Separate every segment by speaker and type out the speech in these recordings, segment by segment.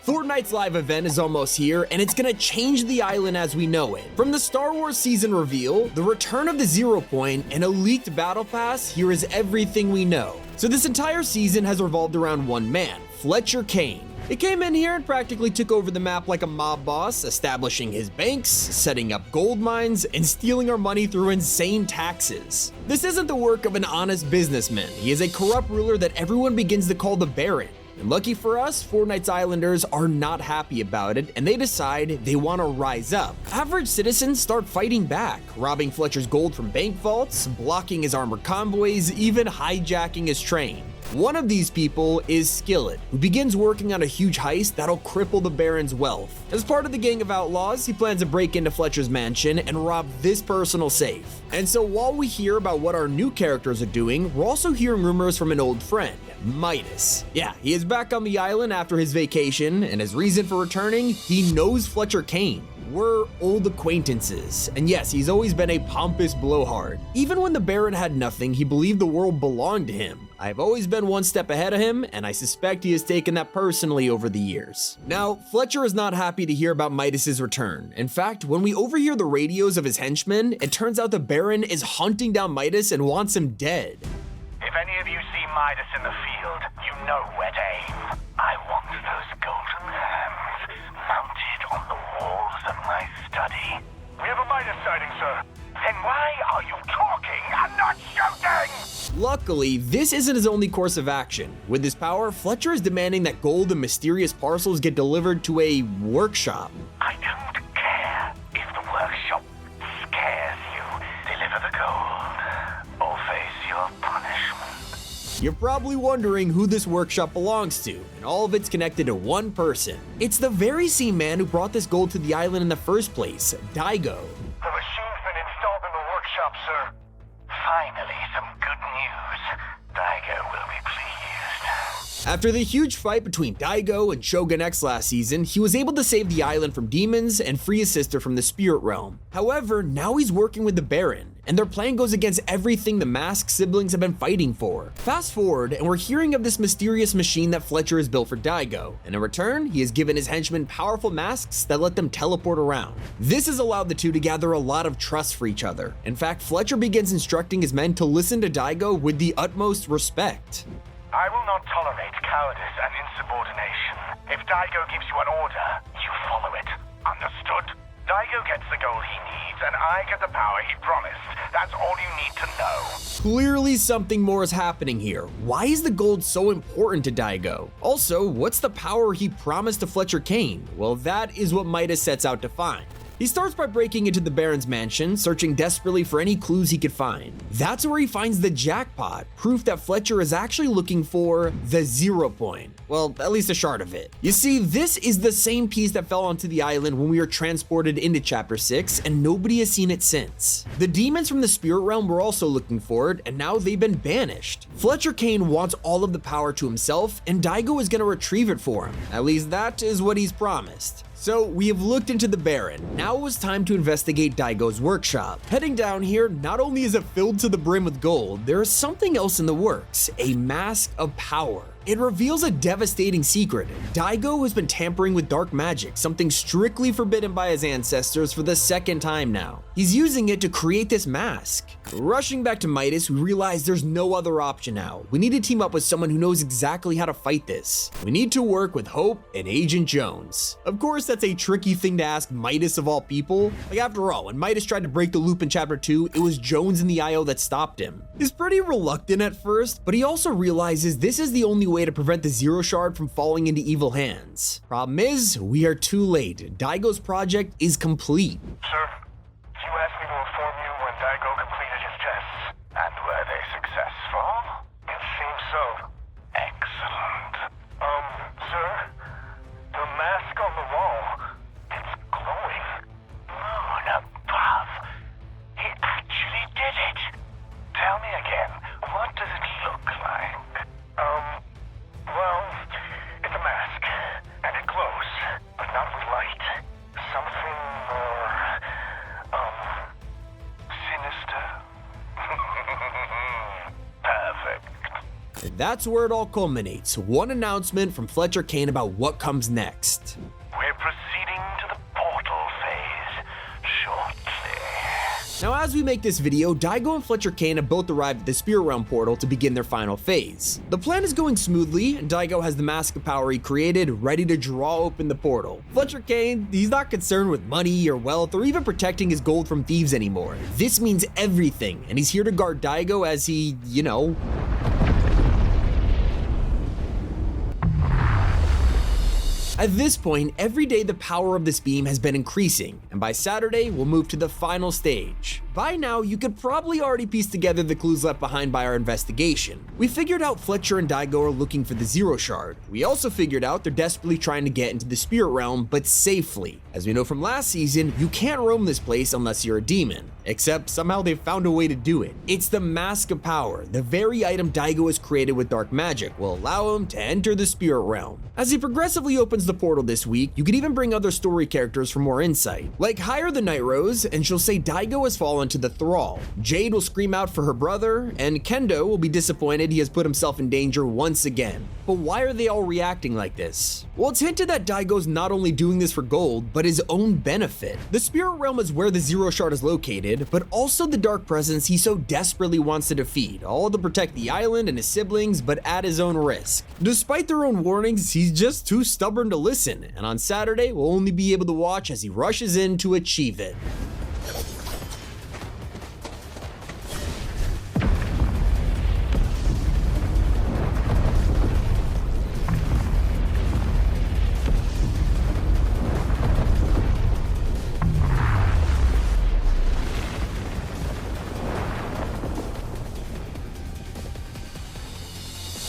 Speaker 1: Fortnite's live event is almost here, and it's gonna change the island as we know it. From the Star Wars season reveal, the return of the Zero Point, and a leaked battle pass, here is everything we know. So this entire season has revolved around one man, Fletcher Kane. He came in here and practically took over the map like a mob boss, establishing his banks, setting up gold mines, and stealing our money through insane taxes. This isn't the work of an honest businessman. He is a corrupt ruler that everyone begins to call the Baron. And lucky for us, Fortnite's Islanders are not happy about it, and they decide they want to rise up. Average citizens start fighting back, robbing Fletcher's gold from bank vaults, blocking his armored convoys, even hijacking his train. One of these people is Skillet, who begins working on a huge heist that'll cripple the Baron's wealth. As part of the gang of outlaws, he plans to break into Fletcher's mansion and rob this personal safe. And so while we hear about what our new characters are doing, we're also hearing rumors from an old friend, Midas. Yeah, he is back on the island after his vacation, and his reason for returning, he knows Fletcher Kane. We're old acquaintances, and yes, he's always been a pompous blowhard. Even when the Baron had nothing, he believed the world belonged to him. I've always been one step ahead of him, and I suspect he has taken that personally over the years. Now, Fletcher is not happy to hear about Midas's return. In fact, when we overhear the radios of his henchmen, it turns out the Baron is hunting down Midas and wants him dead.
Speaker 2: If any of you see Midas in the field, you know where to aim. I want those golden hands mounted on the walls of my study. We have a Midas sighting, sir. Then why are you talking and not shooting?
Speaker 1: Luckily, this isn't his only course of action. With his power, Fletcher is demanding that gold and mysterious parcels get delivered to a workshop.
Speaker 2: I don't care if the workshop scares you. Deliver the gold or face your punishment.
Speaker 1: You're probably wondering who this workshop belongs to, and all of it's connected to one person. It's the very same man who brought this gold to the island in the first place, Daigo.
Speaker 2: The machine's been installed in the workshop, sir. Finally, some good news. Daigo will be pleased.
Speaker 1: After the huge fight between Daigo and Shogun X last season, he was able to save the island from demons and free his sister from the spirit realm. However, now he's working with the Baron, and their plan goes against everything the Mask siblings have been fighting for. Fast forward, and we're hearing of this mysterious machine that Fletcher has built for Daigo, and in return, he has given his henchmen powerful masks that let them teleport around. This has allowed the two to gather a lot of trust for each other. In fact, Fletcher begins instructing his men to listen to Daigo with the utmost respect.
Speaker 2: I will not tolerate cowardice and insubordination. If Daigo gives you an order, you follow it. Understood? Daigo gets the gold he needs, and I get the power he promised. That's all you need to know.
Speaker 1: Clearly something more is happening here. Why is the gold so important to Daigo? Also, what's the power he promised to Fletcher Kane? Well, that is what Midas sets out to find. He starts by breaking into the Baron's mansion, searching desperately for any clues he could find. That's where he finds the jackpot, proof that Fletcher is actually looking for the Zero Point. Well, at least a shard of it. You see, this is the same piece that fell onto the island when we were transported into Chapter 6, and nobody has seen it since. The demons from the spirit realm were also looking for it, and now they've been banished. Fletcher Kane wants all of the power to himself, and Daigo is gonna retrieve it for him. At least that is what he's promised. So we have looked into the Baron. Now it was time to investigate Daigo's workshop. Heading down here, not only is it filled to the brim with gold, there is something else in the works, a mask of power. It reveals a devastating secret. Daigo has been tampering with dark magic, something strictly forbidden by his ancestors for the second time now. He's using it to create this mask. Rushing back to Midas, we realize there's no other option now. We need to team up with someone who knows exactly how to fight this. We need to work with Hope and Agent Jones. Of course, that's a tricky thing to ask Midas of all people. Like, after all, when Midas tried to break the loop in Chapter 2, it was Jones in the IO that stopped him. He's pretty reluctant at first, but he also realizes this is the only way to prevent the Zero Shard from falling into evil hands. Problem is, we are too late. Daigo's project is complete.
Speaker 2: Sir, you asked me to inform you when Daigo completed his tests. And were they successful? It seems so. Excellent. Sir, the mask on the wall, it's glowing. Moon above. He actually did it. Tell me again, what does it look like? Well, it's a mask, and it glows, but not with light. Something more
Speaker 1: that's where it all culminates. One announcement from Fletcher Kane about what comes next.
Speaker 2: We're proceeding to the portal phase shortly.
Speaker 1: Now, as we make this video, Daigo and Fletcher Kane have both arrived at the Spirit Realm portal to begin their final phase. The plan is going smoothly, and Daigo has the mask of power he created ready to draw open the portal. Fletcher Kane, he's not concerned with money or wealth or even protecting his gold from thieves anymore. This means everything, and he's here to guard Daigo as he, At this point, every day the power of this beam has been increasing, and by Saturday, we'll move to the final stage. By now, you could probably already piece together the clues left behind by our investigation. We figured out Fletcher and Daigo are looking for the Zero Shard. We also figured out they're desperately trying to get into the Spirit Realm, but safely. As we know from last season, you can't roam this place unless you're a demon. Except somehow they've found a way to do it. It's the Mask of Power, the very item Daigo has created with dark magic, will allow him to enter the Spirit Realm. As he progressively opens the portal this week, you could even bring other story characters for more insight. Like Hire the Night Rose, and she'll say Daigo has fallen to the thrall. Jade will scream out for her brother, and Kendo will be disappointed he has put himself in danger once again. But why are they all reacting like this? Well, it's hinted that Daigo's not only doing this for gold, but his own benefit. The Spirit Realm is where the Zero Shard is located, but also the dark presence he so desperately wants to defeat, all to protect the island and his siblings, but at his own risk. Despite their own warnings, he's just too stubborn to listen, and on Saturday, we'll only be able to watch as he rushes in to achieve it.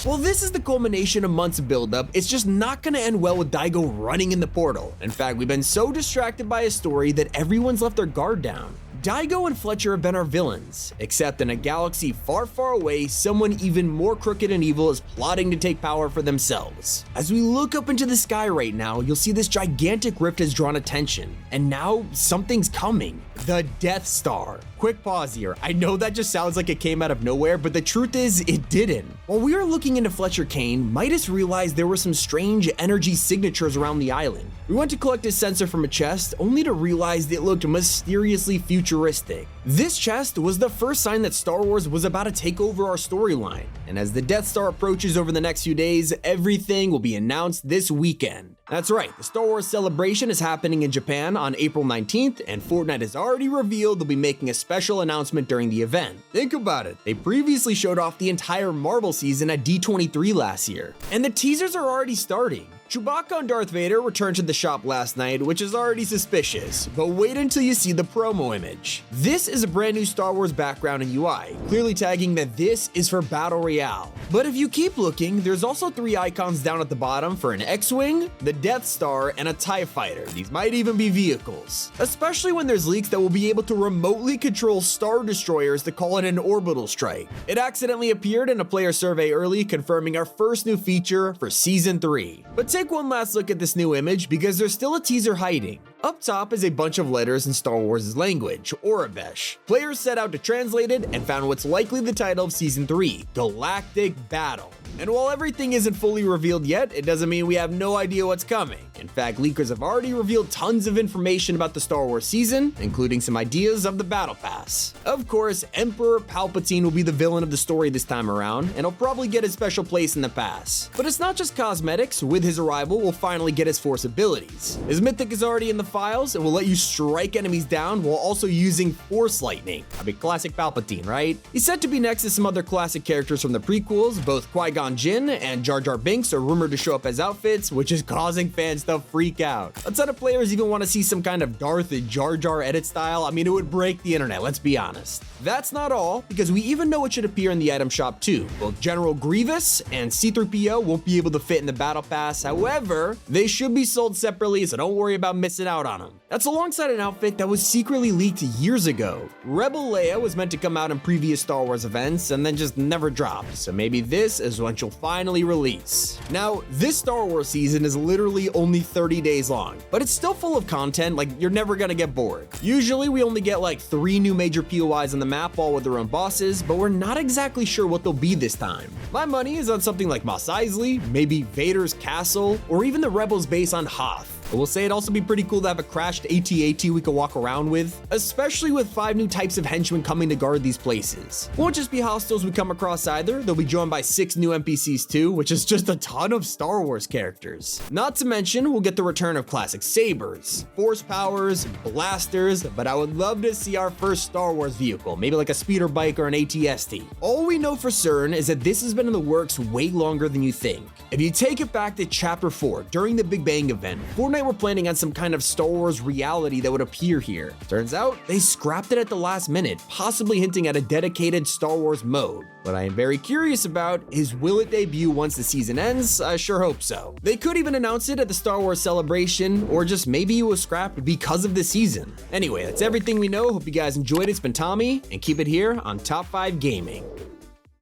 Speaker 1: Well, this is the culmination of months of buildup. It's just not gonna end well with Daigo running in the portal. In fact, we've been so distracted by his story that everyone's left their guard down. Daigo and Fletcher have been our villains, except in a galaxy far, far away, someone even more crooked and evil is plotting to take power for themselves. As we look up into the sky right now, you'll see this gigantic rift has drawn attention, and now something's coming. The Death Star. Quick pause here. I know that just sounds like it came out of nowhere, but the truth is, it didn't. While we were looking into Fletcher Kane, Midas realized there were some strange energy signatures around the island. We went to collect his sensor from a chest, only to realize it looked mysteriously futuristic. This chest was the first sign that Star Wars was about to take over our storyline, and as the Death Star approaches over the next few days, everything will be announced this weekend. That's right, the Star Wars celebration is happening in Japan on April 19th, and Fortnite has already revealed they'll be making a special announcement during the event. Think about it, they previously showed off the entire Marvel season at D23 last year, and the teasers are already starting. Chewbacca and Darth Vader returned to the shop last night, which is already suspicious, but wait until you see the promo image. This is a brand new Star Wars background and UI, clearly tagging that this is for Battle Royale. But if you keep looking, there's also 3 icons down at the bottom for an X-Wing, the Death Star, and a TIE Fighter. These might even be vehicles. Especially when there's leaks that will be able to remotely control Star Destroyers to call it an orbital strike. It accidentally appeared in a player survey early, confirming our first new feature for Season 3. But take one last look at this new image because there's still a teaser hiding. Up top is a bunch of letters in Star Wars' language, Orabesh. Players set out to translate it and found what's likely the title of Season 3, Galactic Battle. And while everything isn't fully revealed yet, it doesn't mean we have no idea what's coming. In fact, leakers have already revealed tons of information about the Star Wars season, including some ideas of the Battle Pass. Of course, Emperor Palpatine will be the villain of the story this time around, and he'll probably get a special place in the pass. But it's not just cosmetics. With his arrival, we'll finally get his Force abilities. His Mythic is already in the files and will let you strike enemies down while also using Force Lightning. I mean, classic Palpatine, right? He's said to be next to some other classic characters from the prequels. Both Qui-Gon Jinn and Jar Jar Binks are rumored to show up as outfits, which is causing fans to freak out. A ton of players even want to see some kind of Darth and Jar Jar edit style. I mean, it would break the internet, let's be honest. That's not all, because we even know it should appear in the item shop too. Both General Grievous and C-3PO won't be able to fit in the Battle Pass. However, they should be sold separately, so don't worry about missing out on them. That's alongside an outfit that was secretly leaked years ago. Rebel Leia was meant to come out in previous Star Wars events and then just never dropped, so maybe this is when she'll finally release. Now, this Star Wars season is literally only only 30 days long, but it's still full of content, like you're never gonna get bored. Usually we only get like 3 new major POIs on the map, all with their own bosses, but we're not exactly sure what they'll be this time. My money is on something like Mos Eisley, maybe Vader's castle, or even the Rebels base on Hoth. I will say it'd also be pretty cool to have a crashed AT-AT we could walk around with, especially with 5 new types of henchmen coming to guard these places. Won't just be hostiles we come across either, they'll be joined by 6 new NPCs too, which is just a ton of Star Wars characters. Not to mention, we'll get the return of classic sabers, force powers, blasters, but I would love to see our first Star Wars vehicle, maybe like a speeder bike or an AT-ST. All we know for certain is that this has been in the works way longer than you think. If you take it back to Chapter 4, during the Big Bang event, Fortnite were planning on some kind of Star Wars reality that would appear here. Turns out, they scrapped it at the last minute, possibly hinting at a dedicated Star Wars mode. What I am very curious about is, will it debut once the season ends? I sure hope so. They could even announce it at the Star Wars celebration, or just maybe it was scrapped because of the season. Anyway, that's everything we know. Hope you guys enjoyed it. It's been Tommy, and keep it here on Top 5 Gaming.